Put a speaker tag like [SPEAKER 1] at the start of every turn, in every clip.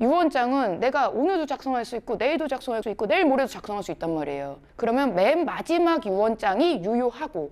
[SPEAKER 1] 유언장은 내가 오늘도 작성할 수 있고 내일도 작성할 수 있고 내일 모레도 작성할 수 있단 말이에요. 그러면 맨 마지막 유언장이 유효하고,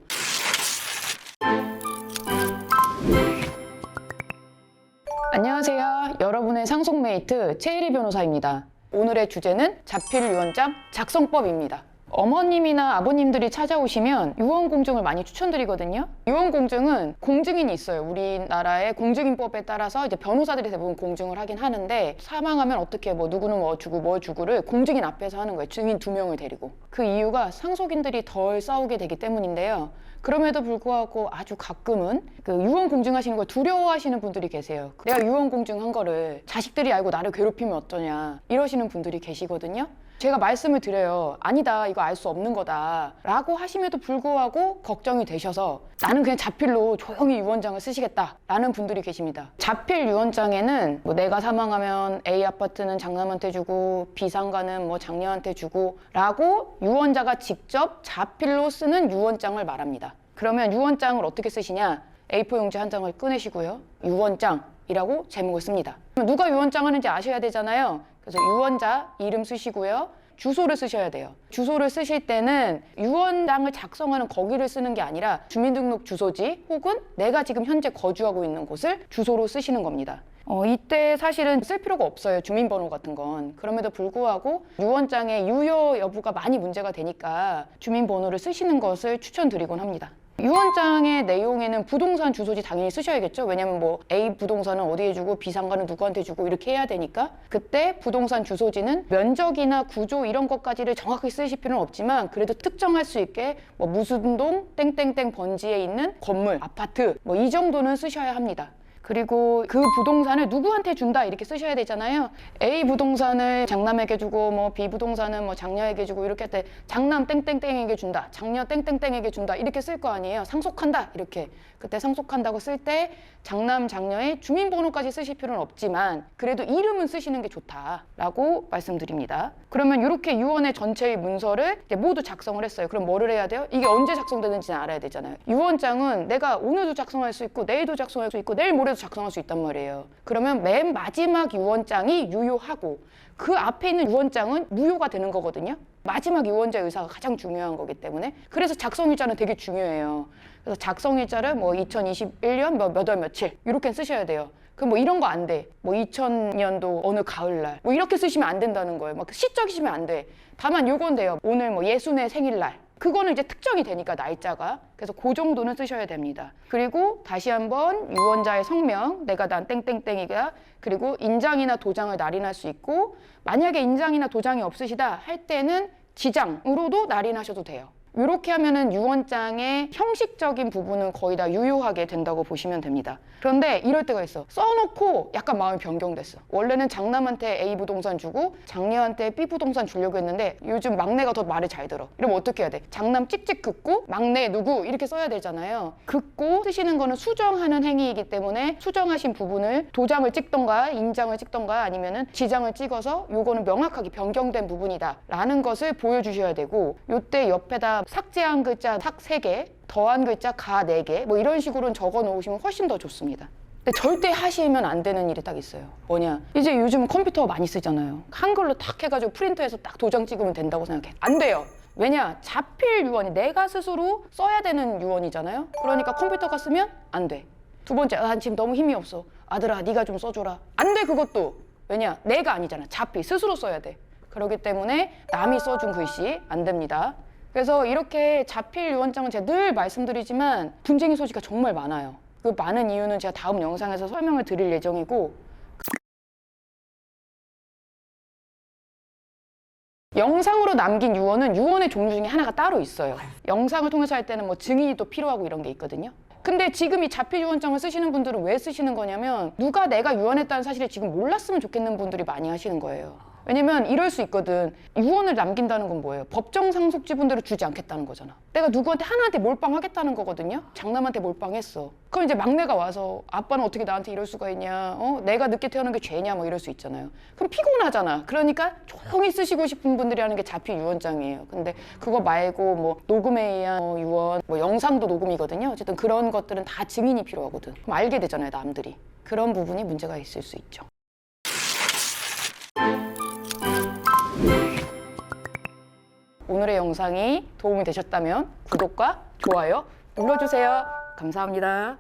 [SPEAKER 1] 안녕하세요. 여러분의 상속메이트 최혜리 변호사입니다. 오늘의 주제는 자필 유언장 작성법입니다. 어머님이나 아버님들이 찾아오시면 유언공증을 많이 추천드리거든요. 유언공증은 공증인이 있어요. 우리나라의 공증인법에 따라서 이제 변호사들이 대부분 공증을 하긴 하는데, 사망하면 어떻게 누구는 뭐 주고 뭐 주고를 공증인 앞에서 하는 거예요. 증인 2명을 데리고. 그 이유가 상속인들이 덜 싸우게 되기 때문인데요. 그럼에도 불구하고 아주 가끔은 그 유언 공증하시는 걸 두려워하시는 분들이 계세요. 내가 유언 공증한 거를 자식들이 알고 나를 괴롭히면 어떠냐, 이러시는 분들이 계시거든요. 제가 말씀을 드려요. 아니다, 이거 알 수 없는 거다 라고 하심에도 불구하고 걱정이 되셔서 나는 그냥 자필로 조용히 유언장을 쓰시겠다 라는 분들이 계십니다. 자필 유언장에는 내가 사망하면 A 아파트는 장남한테 주고 B 상가는 장녀한테 주고 라고 유언자가 직접 자필로 쓰는 유언장을 말합니다. 그러면 유언장을 어떻게 쓰시냐? A4 용지 한 장을 꺼내시고요, 유언장이라고 제목을 씁니다. 누가 유언장 하는지 아셔야 되잖아요. 그래서 유언자 이름 쓰시고요, 주소를 쓰셔야 돼요. 주소를 쓰실 때는 유언장을 작성하는 거기를 쓰는 게 아니라 주민등록 주소지 혹은 내가 지금 현재 거주하고 있는 곳을 주소로 쓰시는 겁니다. 이때 사실은 쓸 필요가 없어요, 주민번호 같은 건. 그럼에도 불구하고 유언장의 유효 여부가 많이 문제가 되니까 주민번호를 쓰시는 것을 추천드리곤 합니다. 유언장의 내용에는 부동산 주소지 당연히 쓰셔야겠죠. 왜냐면 A 부동산은 어디에 주고 B 상가는 누구한테 주고 이렇게 해야 되니까, 그때 부동산 주소지는 면적이나 구조 이런 것까지를 정확히 쓰실 필요는 없지만 그래도 특정할 수 있게 무슨 동 땡땡땡 번지에 있는 건물, 아파트 이 정도는 쓰셔야 합니다. 그리고 그 부동산을 누구한테 준다 이렇게 쓰셔야 되잖아요. A 부동산을 장남에게 주고 B 부동산은 장녀에게 주고 이렇게 할 때 장남 땡땡땡에게 준다, 장녀 땡땡땡에게 준다 이렇게 쓸 거 아니에요. 상속한다 이렇게. 그때 상속한다고 쓸 때 장남 장녀의 주민번호까지 쓰실 필요는 없지만 그래도 이름은 쓰시는 게 좋다라고 말씀드립니다. 그러면 이렇게 유언의 전체의 문서를 모두 작성을 했어요. 그럼 뭐를 해야 돼요? 이게 언제 작성되는지는 알아야 되잖아요. 유언장은 내가 오늘도 작성할 수 있고 내일도 작성할 수 있고 내일 모레도 작성할 수 있단 말이에요. 그러면 맨 마지막 유언장이 유효하고 그 앞에 있는 유언장은 무효가 되는 거거든요. 마지막 유언자의 의사가 가장 중요한 거기 때문에. 그래서 작성일자는 되게 중요해요. 그래서 작성일자를 2021년 몇 월 며칠 이렇게 쓰셔야 돼요. 그럼 이런 거 안 돼. 2000년도 어느 가을날 이렇게 쓰시면 안 된다는 거예요. 시적이시면 안 돼. 다만 요건 돼요. 오늘 예순의 생일날. 그거는 이제 특정이 되니까 날짜가. 그래서 그 정도는 쓰셔야 됩니다. 그리고 다시 한번 유언자의 성명, 내가 난 땡땡땡이다. 그리고 인장이나 도장을 날인할 수 있고, 만약에 인장이나 도장이 없으시다 할 때는 지장으로도 날인하셔도 돼요. 이렇게 하면은 유언장의 형식적인 부분은 거의 다 유효하게 된다고 보시면 됩니다. 그런데 이럴 때가 있어. 써놓고 약간 마음이 변경됐어. 원래는 장남한테 A 부동산 주고 장녀한테 B 부동산 주려고 했는데 요즘 막내가 더 말을 잘 들어. 이러면 어떻게 해야 돼? 장남 찍찍 긋고 막내 누구 이렇게 써야 되잖아요. 긋고 쓰시는 거는 수정하는 행위이기 때문에 수정하신 부분을 도장을 찍던가 인장을 찍던가 아니면은 지장을 찍어서 요거는 명확하게 변경된 부분이다 라는 것을 보여주셔야 되고, 요때 옆에다 삭제한 글자 삭 3개, 더한 글자 가 4개 이런 식으로 적어 놓으시면 훨씬 더 좋습니다. 근데 절대 하시면 안 되는 일이 딱 있어요. 뭐냐, 이제 요즘 컴퓨터 많이 쓰잖아요. 한글로 딱 해가지고 프린터해서 딱 도장 찍으면 된다고 생각해. 안 돼요. 왜냐, 자필 유언이 내가 스스로 써야 되는 유언이잖아요. 그러니까 컴퓨터가 쓰면 안 돼. 두 번째, 난 지금 너무 힘이 없어. 아들아, 네가 좀 써줘라. 안 돼, 그것도. 왜냐, 내가 아니잖아. 자필, 스스로 써야 돼. 그렇기 때문에 남이 써준 글씨 안 됩니다. 그래서 이렇게 자필 유언장은 제가 늘 말씀드리지만 분쟁의 소지가 정말 많아요. 그 많은 이유는 제가 다음 영상에서 설명을 드릴 예정이고, 영상으로 남긴 유언은 유언의 종류 중에 하나가 따로 있어요. 영상을 통해서 할 때는 증인이 또 필요하고 이런 게 있거든요. 근데 지금 이 자필 유언장을 쓰시는 분들은 왜 쓰시는 거냐면, 누가 내가 유언했다는 사실을 지금 몰랐으면 좋겠는 분들이 많이 하시는 거예요. 왜냐면 이럴 수 있거든. 유언을 남긴다는 건 뭐예요? 법정 상속 지분대로 주지 않겠다는 거잖아. 내가 누구한테 하나한테 몰빵하겠다는 거거든요. 장남한테 몰빵했어. 그럼 이제 막내가 와서 아빠는 어떻게 나한테 이럴 수가 있냐, 내가 늦게 태어난 게 죄냐 이럴 수 있잖아요. 그럼 피곤하잖아. 그러니까 조용히 쓰시고 싶은 분들이 하는 게 자필 유언장이에요. 근데 그거 말고 녹음에 의한 유언, 영상도 녹음이거든요. 어쨌든 그런 것들은 다 증인이 필요하거든. 그럼 알게 되잖아요, 남들이. 그런 부분이 문제가 있을 수 있죠. 오늘의 영상이 도움이 되셨다면 구독과 좋아요 눌러주세요. 감사합니다.